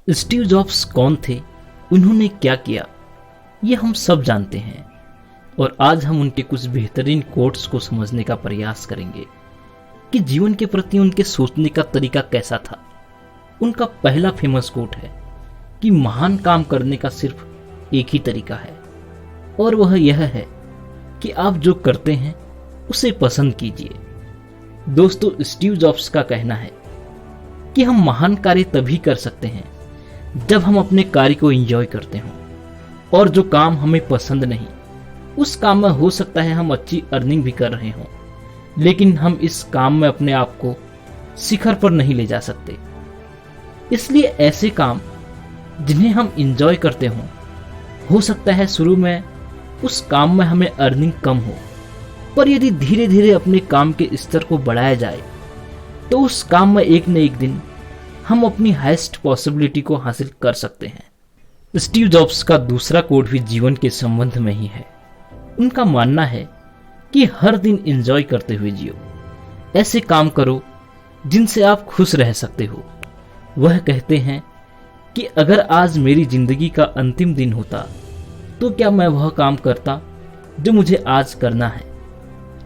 Steve jobs कौन थे, उन्होंने क्या किया, ये हम सब जानते हैं। और आज हम उनके कुछ बेहतरीन कोट्स को समझने का प्रयास करेंगे कि जीवन के प्रति उनके सोचने का तरीका कैसा था। उनका पहला फेमस कोट है कि महान काम करने का सिर्फ एक ही तरीका है, और वह यह है कि आप जो करते हैं उसे पसंद कीजिए। दोस्तों, स्टीव जॉब्स का कहना है कि हम महान कार्य तभी कर सकते हैं जब हम अपने कार्य को एंजॉय करते हों, और जो काम हमें पसंद नहीं, उस काम में हो सकता है हम अच्छी अर्निंग भी कर रहे हों, लेकिन हम इस काम में अपने आप को शिखर पर नहीं ले जा सकते। इसलिए ऐसे काम जिन्हें हम एंजॉय करते हों, हो सकता है शुरू में उस काम में हमें अर्निंग कम हो, पर यदि धीरे धीरे अपने काम के स्तर को बढ़ाया जाए तो उस काम में एक न एक दिन हम अपनी हाईएस्ट पॉसिबिलिटी को हासिल कर सकते हैं। स्टीव जॉब्स का दूसरा कोट भी जीवन के संबंध में ही है। उनका मानना है कि हर दिन एंजॉय करते हुए जियो, ऐसे काम करो जिनसे आप खुश रह सकते हो। वह कहते हैं कि अगर आज मेरी जिंदगी का अंतिम दिन होता तो क्या मैं वह काम करता जो मुझे आज करना है।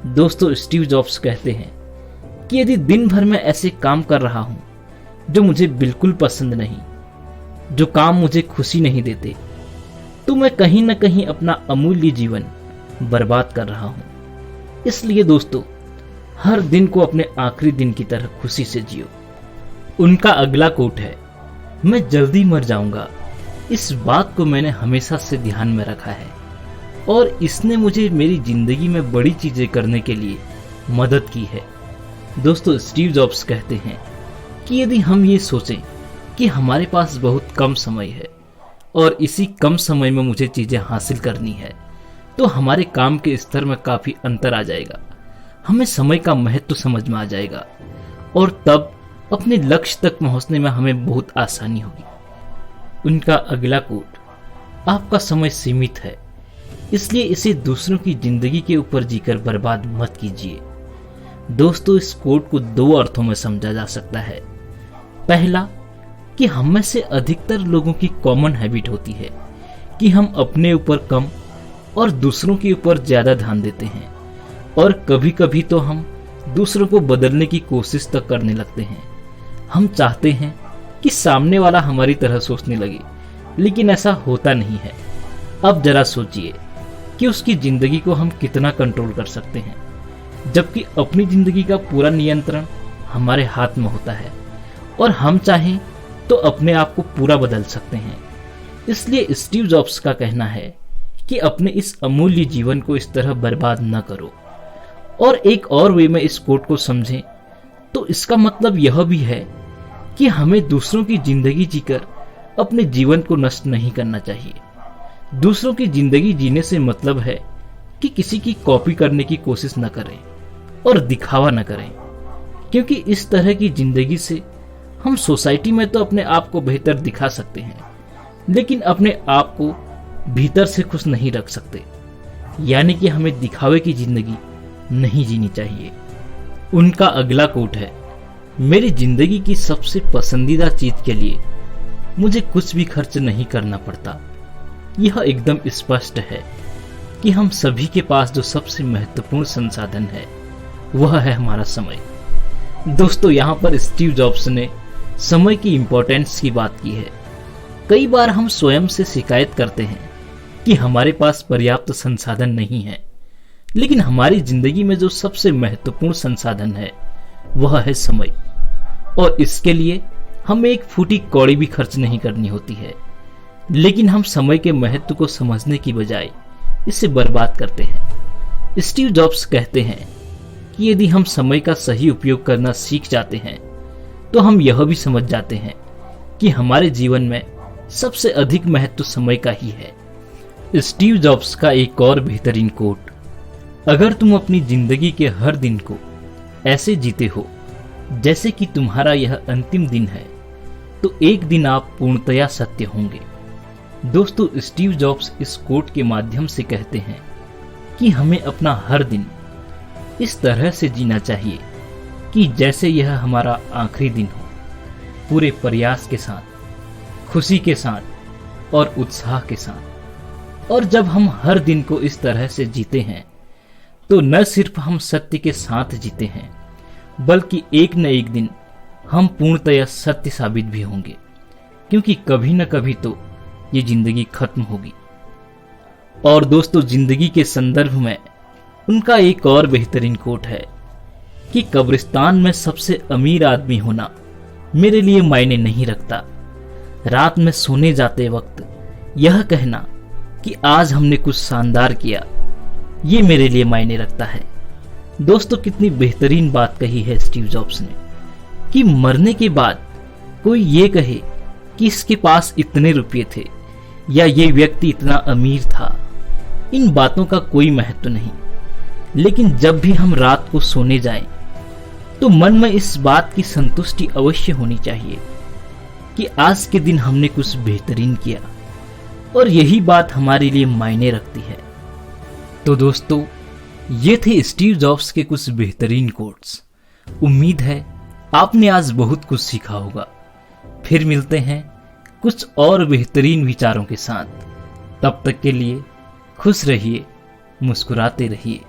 दोस्तों, स्टीव जॉब्स कहते हैं कि यदि दिन भर मैं ऐसे काम कर रहा हूं जो मुझे बिल्कुल पसंद नहीं, जो काम मुझे खुशी नहीं देते, तो मैं कहीं ना कहीं अपना अमूल्य जीवन बर्बाद कर रहा हूं। इसलिए दोस्तों, हर दिन को अपने आखिरी दिन की तरह खुशी से जियो। उनका अगला कोट है, मैं जल्दी मर जाऊंगा। इस बात को मैंने हमेशा से ध्यान में रखा है और इसने मुझे मेरी जिंदगी में बड़ी चीजें करने के लिए मदद की है। दोस्तों, स्टीव जॉब्स कहते हैं कि यदि हम ये सोचें कि हमारे पास बहुत कम समय है और इसी कम समय में मुझे चीजें हासिल करनी है, तो हमारे काम के स्तर में काफी अंतर आ जाएगा। हमें समय का महत्व समझ में आ जाएगा और तब अपने लक्ष्य तक पहुंचने में हमें बहुत आसानी होगी। उनका अगला कोट, आपका समय सीमित है, इसलिए इसे दूसरों की जिंदगी के ऊपर जीकर बर्बाद मत कीजिए। दोस्तों, इस कोट को दो अर्थों में समझा जा सकता है। पहला, कि हम में से अधिकतर लोगों की कॉमन हैबिट होती है कि हम अपने ऊपर कम और दूसरों के ऊपर ज्यादा ध्यान देते हैं, और कभी कभी तो हम दूसरों को बदलने की कोशिश तक करने लगते हैं। हम चाहते हैं कि सामने वाला हमारी तरह सोचने लगे, लेकिन ऐसा होता नहीं है। अब जरा सोचिए कि उसकी जिंदगी को हम कितना कंट्रोल कर सकते हैं, जबकि अपनी जिंदगी का पूरा नियंत्रण हमारे हाथ में होता है और हम चाहें तो अपने आप को पूरा बदल सकते हैं। इसलिए स्टीव जॉब्स का कहना है कि अपने इस अमूल्य जीवन को इस तरह बर्बाद न करो। और एक और वे में इस कोट को समझें तो इसका मतलब यह भी है कि हमें दूसरों की जिंदगी जीकर अपने जीवन को नष्ट नहीं करना चाहिए। दूसरों की जिंदगी जीने से मतलब है कि किसी की कॉपी करने की कोशिश न करें और दिखावा न करें, क्योंकि इस तरह की जिंदगी से हम सोसाइटी में तो अपने आप को बेहतर दिखा सकते हैं, लेकिन अपने आप को भीतर से खुश नहीं रख सकते। यानी कि हमें दिखावे की जिंदगी नहीं जीनी चाहिए। उनका अगला कोट है, मेरी जिंदगी की सबसे पसंदीदा चीज के लिए मुझे कुछ भी खर्च नहीं करना पड़ता। यह एकदम स्पष्ट है कि हम सभी के पास जो सबसे महत्वपूर्ण संसाधन है वह है हमारा समय। दोस्तों, यहाँ पर स्टीव जॉब्स ने समय की इंपॉर्टेंस की बात की है। कई बार हम स्वयं से शिकायत करते हैं कि हमारे पास पर्याप्त संसाधन नहीं है, लेकिन हमारी जिंदगी में जो सबसे महत्वपूर्ण संसाधन है वह है समय, और इसके लिए हमें एक फूटी कौड़ी भी खर्च नहीं करनी होती है। लेकिन हम समय के महत्व को समझने की बजाय इसे बर्बाद करते हैं। स्टीव जॉब्स कहते हैं कि यदि हम समय का सही उपयोग करना सीख जाते हैं तो हम यह भी समझ जाते हैं कि हमारे जीवन में सबसे अधिक महत्व समय का ही है। स्टीव जॉब्स का एक और बेहतरीन कोट, अगर तुम अपनी जिंदगी के हर दिन को ऐसे जीते हो जैसे कि तुम्हारा यह अंतिम दिन है, तो एक दिन आप पूर्णतया सत्य होंगे। दोस्तों, स्टीव जॉब्स इस कोट के माध्यम से कहते हैं कि हमें अपना हर दिन इस तरह से जीना चाहिए कि जैसे यह हमारा आखिरी दिन हो, पूरे प्रयास के साथ, खुशी के साथ और उत्साह के साथ। और जब हम हर दिन को इस तरह से जीते हैं तो न सिर्फ हम सत्य के साथ जीते हैं, बल्कि एक न एक दिन हम पूर्णतया सत्य साबित भी होंगे, क्योंकि कभी न कभी तो ये जिंदगी खत्म होगी। और दोस्तों, जिंदगी के संदर्भ में उनका एक और बेहतरीन कोट है कि कब्रिस्तान में सबसे अमीर आदमी होना मेरे लिए मायने नहीं रखता। रात में सोने जाते वक्त यह कहना कि आज हमने कुछ शानदार किया, ये मेरे लिए मायने रखता है। दोस्तों, कितनी बेहतरीन बात कही है स्टीव जॉब्स ने कि मरने के बाद कोई ये कहे कि इसके पास इतने रुपये थे या ये व्यक्ति इतना अमीर था, इन बातों का कोई महत्व नहीं। लेकिन जब भी हम रात को सोने जाएं, तो मन में इस बात की संतुष्टि अवश्य होनी चाहिए कि आज के दिन हमने कुछ बेहतरीन किया, और यही बात हमारे लिए मायने रखती है। तो दोस्तों, ये थे स्टीव जॉब्स के कुछ बेहतरीन कोट्स। उम्मीद है आपने आज बहुत कुछ सीखा होगा। फिर मिलते हैं कुछ और बेहतरीन विचारों के साथ। तब तक के लिए खुश रहिए, मुस्कुराते रहिए।